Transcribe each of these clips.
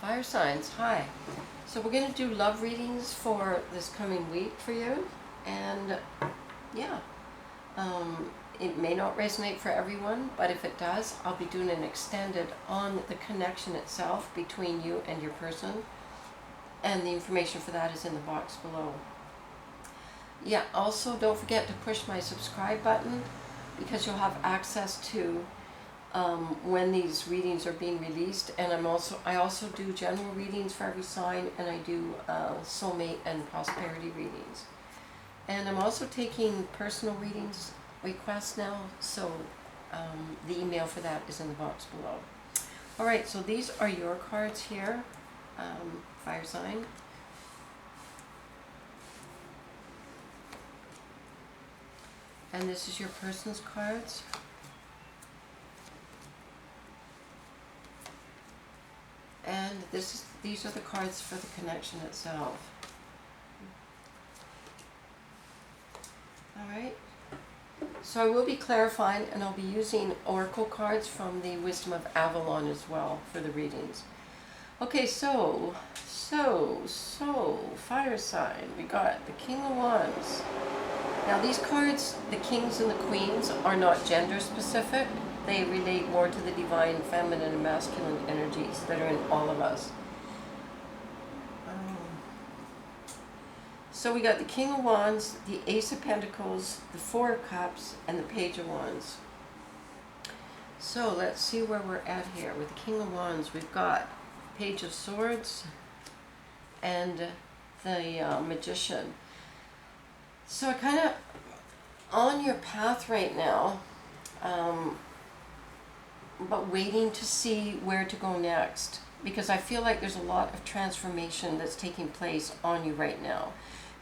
Fire signs, hi. So we're going to do love readings for this coming week for you. And yeah, it may not resonate for everyone, but if it does, I'll be doing an extended on the connection itself between you and your person. And the information for that is in the box below. Yeah, also don't forget to push my subscribe button because you'll have access to when these readings are being released. And I also do general readings for every sign, and I do soulmate and prosperity readings. And I'm also taking personal readings requests now, so the email for that is in the box below. All right, so these are your cards here, fire sign. And this is your person's cards. And these are the cards for the connection itself. Alright. So I will be clarifying, and I'll be using oracle cards from the Wisdom of Avalon as well for the readings. Okay, so fire sign. We got the King of Wands. Now these cards, the kings and the queens, are not gender specific. They relate more to the divine feminine and masculine energies that are in all of us. So we got the King of Wands, the Ace of Pentacles, the Four of Cups, and the Page of Wands. So let's see where we're at here. With the King of Wands, we've got Page of Swords and the Magician. So I kind of, on your path right now, but waiting to see where to go next, because I feel like there's a lot of transformation that's taking place on you right now.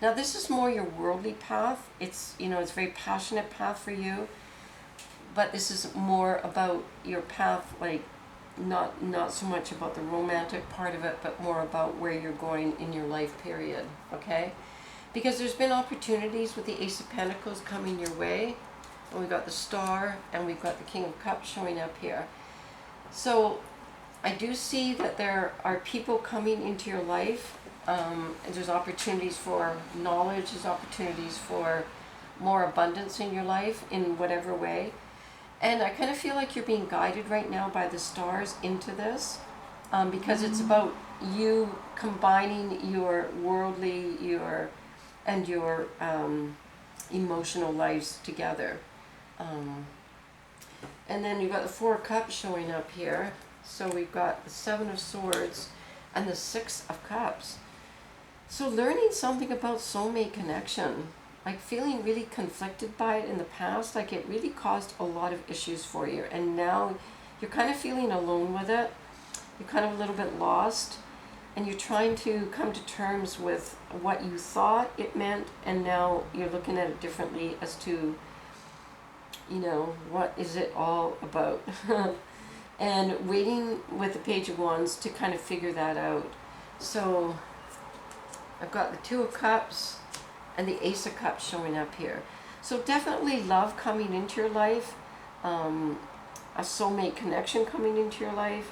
Now this is more your worldly path. It's, it's a very passionate path for you, but this is more about your path, like not so much about the romantic part of it, but more about where you're going in your life period, okay? Because there's been opportunities with the Ace of Pentacles coming your way. And we've got the Star, and we've got the King of Cups showing up here. So I do see that there are people coming into your life. And there's opportunities for knowledge, there's opportunities for more abundance in your life in whatever way. And I kind of feel like you're being guided right now by the stars into this, because it's about you combining your worldly, your emotional lives together. And then you've got the Four of Cups showing up here. So we've got the Seven of Swords and the Six of Cups. So learning something about soulmate connection, like feeling really conflicted by it in the past, like it really caused a lot of issues for you. And now you're kind of feeling alone with it. You're kind of a little bit lost. And you're trying to come to terms with what you thought it meant, and now you're looking at it differently as to, what is it all about? And waiting with the Page of Wands to kind of figure that out. So I've got the Two of Cups and the Ace of Cups showing up here. So definitely love coming into your life, a soulmate connection coming into your life.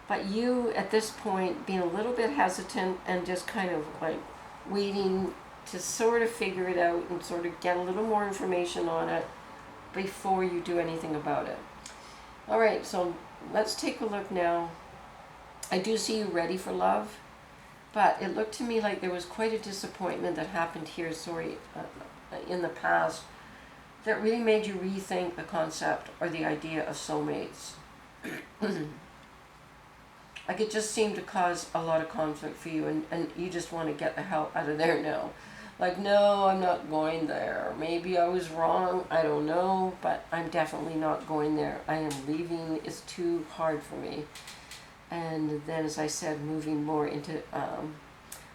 But you, at this point, being a little bit hesitant and just kind of like waiting to sort of figure it out and sort of get a little more information on it before you do anything about it. All right, so let's take a look now. I do see you ready for love, but it looked to me like there was quite a disappointment that happened here, in the past, that really made you rethink the concept or the idea of soulmates. Like it just seemed to cause a lot of conflict for you, and you just want to get the hell out of there now. Like, no, I'm not going there. Maybe I was wrong, I don't know, but I'm definitely not going there. I am leaving, it's too hard for me. And then, as I said, moving more into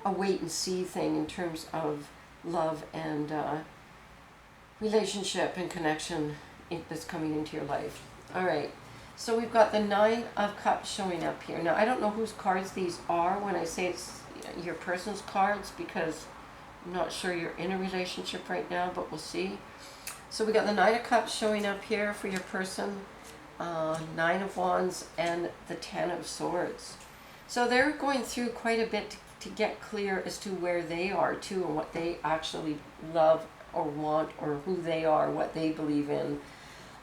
a wait and see thing in terms of love and relationship and connection that's coming into your life. All right. So we've got the Nine of Cups showing up here. Now, I don't know whose cards these are when I say it's your person's cards, because I'm not sure you're in a relationship right now, but we'll see. So we got the Nine of Cups showing up here for your person, Nine of Wands, and the Ten of Swords. So they're going through quite a bit to get clear as to where they are too, and what they actually love or want, or who they are, what they believe in.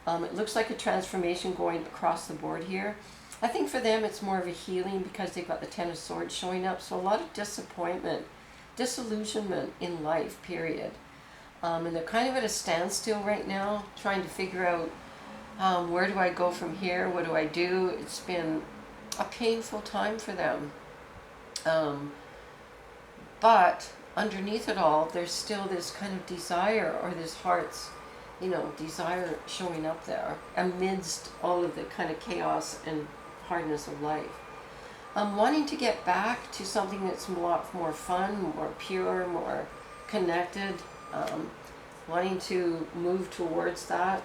It looks like a transformation going across the board here. I think for them it's more of a healing because they've got the Ten of Swords showing up. So a lot of disappointment, disillusionment in life, period. And they're kind of at a standstill right now, trying to figure out where do I go from here? What do I do? It's been a painful time for them. But underneath it all, there's still this kind of desire, or this heart's, desire showing up there amidst all of the kind of chaos and hardness of life. Wanting to get back to something that's a lot more fun, more pure, more connected. Wanting to move towards that,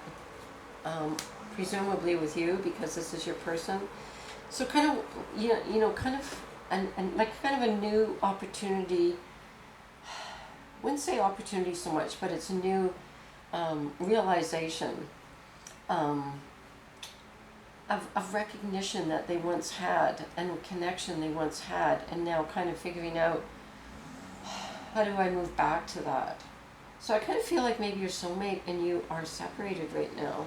presumably with you, because this is your person. So kind of, kind of, and like kind of a new opportunity. Wouldn't say opportunity so much, but it's a new realization of recognition that they once had, and connection they once had, and now kind of figuring out, how do I move back to that? So I kind of feel like maybe your soulmate and you are separated right now,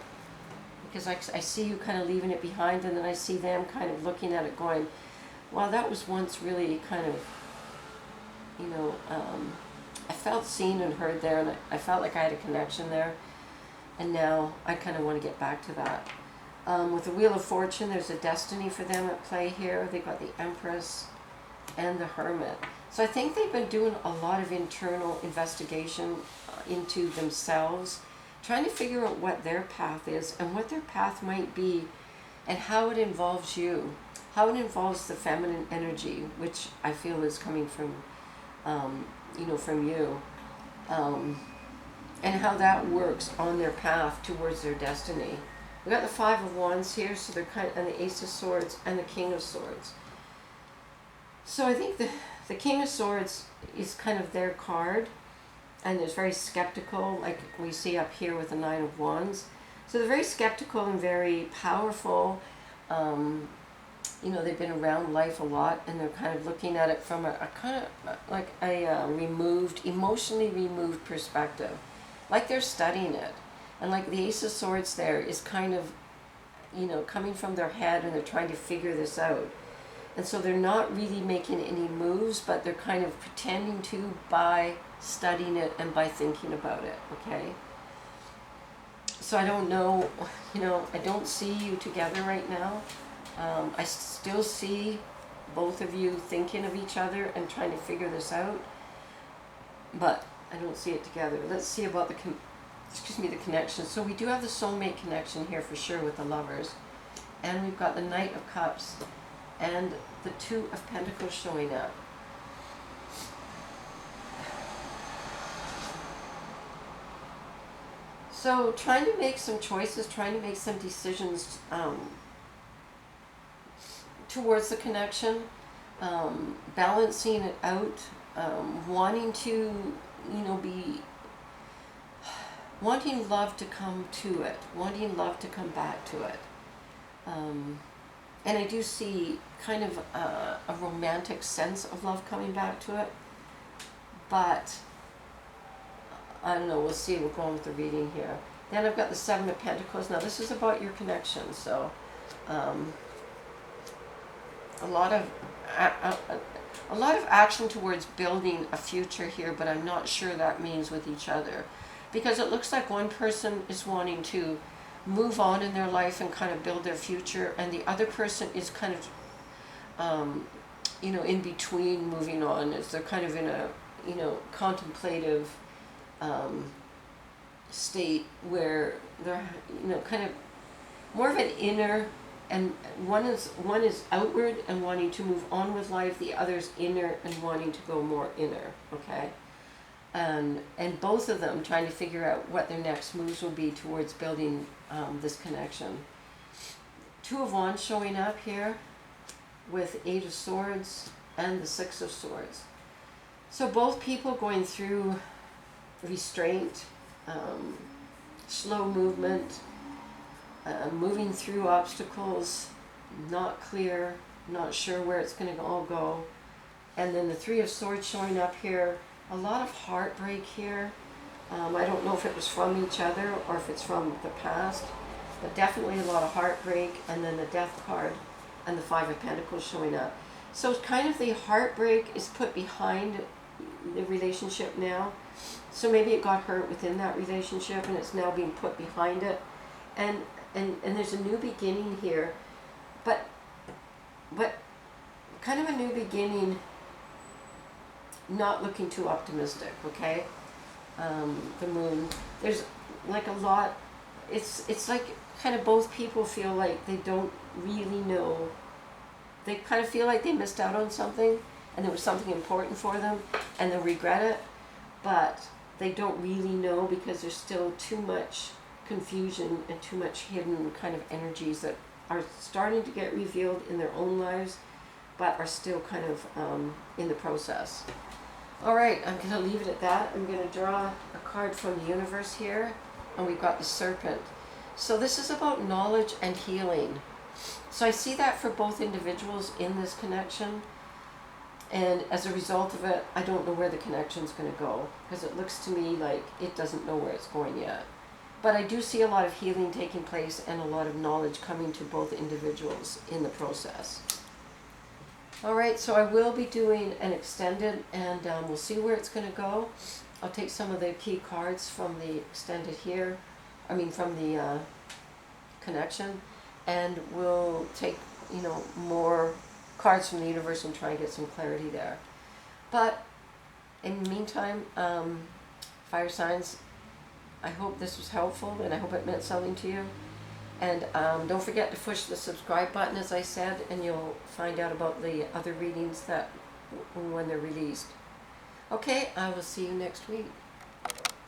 because I see you kind of leaving it behind, and then I see them kind of looking at it going, wow, that was once really kind of, I felt seen and heard there, and I felt like I had a connection there, and now I kind of want to get back to that. With the Wheel of Fortune, there's a destiny for them at play here. They've got the Empress and the Hermit. So I think they've been doing a lot of internal investigation into themselves, trying to figure out what their path is and what their path might be, and how it involves you, how it involves the feminine energy, which I feel is coming from, from you, and how that works on their path towards their destiny. We got the Five of Wands here, so they're and the Ace of Swords and the King of Swords. So I think the King of Swords is kind of their card, and is very skeptical, like we see up here with the Nine of Wands. So they're very skeptical and very powerful. They've been around life a lot, and they're kind of looking at it from a kind of like a removed, emotionally removed perspective, like they're studying it. And like the Ace of Swords there is kind of, coming from their head, and they're trying to figure this out. And so they're not really making any moves, but they're kind of pretending to by studying it and by thinking about it, okay? So I don't know, I don't see you together right now. I still see both of you thinking of each other and trying to figure this out, but I don't see it together. Let's see about the connection. So we do have the soulmate connection here for sure with the Lovers, and we've got the Knight of Cups and the Two of Pentacles showing up. So trying to make some choices, trying to make some decisions towards the connection, balancing it out, wanting to, wanting love to come to it, wanting love to come back to it. And I do see kind of a romantic sense of love coming back to it, but I don't know, we'll see. We're going with the reading here. Then I've got the Seven of Pentacles. Now this is about your connection, so a lot of action towards building a future here, but I'm not sure that means with each other, because it looks like one person is wanting to move on in their life and kind of build their future, and the other person is kind of in between moving on, as they're kind of in a contemplative state where they're kind of more of an inner, and one is outward and wanting to move on with life, the other's inner and wanting to go more inner, okay? And both of them trying to figure out what their next moves will be towards building this connection. Two of Wands showing up here with Eight of Swords and the Six of Swords. So both people going through restraint, slow movement, moving through obstacles, not clear, Not sure where it's going to all go. And then the Three of Swords showing up here. A lot of heartbreak here. I don't know if it was from each other or if it's from the past, but definitely a lot of heartbreak. And then the Death card and the Five of Pentacles showing up. So it's kind of the heartbreak is put behind the relationship now. So maybe it got hurt within that relationship and it's now being put behind it. And there's a new beginning here. But kind of a new beginning, not looking too optimistic, okay? The Moon. There's like a lot, it's like kind of both people feel like they don't really know. They kind of feel like they missed out on something and there was something important for them and they'll regret it, but they don't really know because there's still too much confusion and too much hidden kind of energies that are starting to get revealed in their own lives, but are still kind of in the process. All right, I'm going to leave it at that. I'm going to draw a card from the universe here, and we've got the Serpent. So this is about knowledge and healing. So I see that for both individuals in this connection, and as a result of it, I don't know where the connection's going to go, because it looks to me like it doesn't know where it's going yet. But I do see a lot of healing taking place and a lot of knowledge coming to both individuals in the process. All right, so I will be doing an extended, and we'll see where it's going to go. I'll take some of the key cards from the extended here, from the connection, and we'll take, more cards from the universe and try and get some clarity there. But in the meantime, fire signs, I hope this was helpful and I hope it meant something to you. And don't forget to push the subscribe button, as I said, and you'll find out about the other readings that when they're released. Okay, I will see you next week.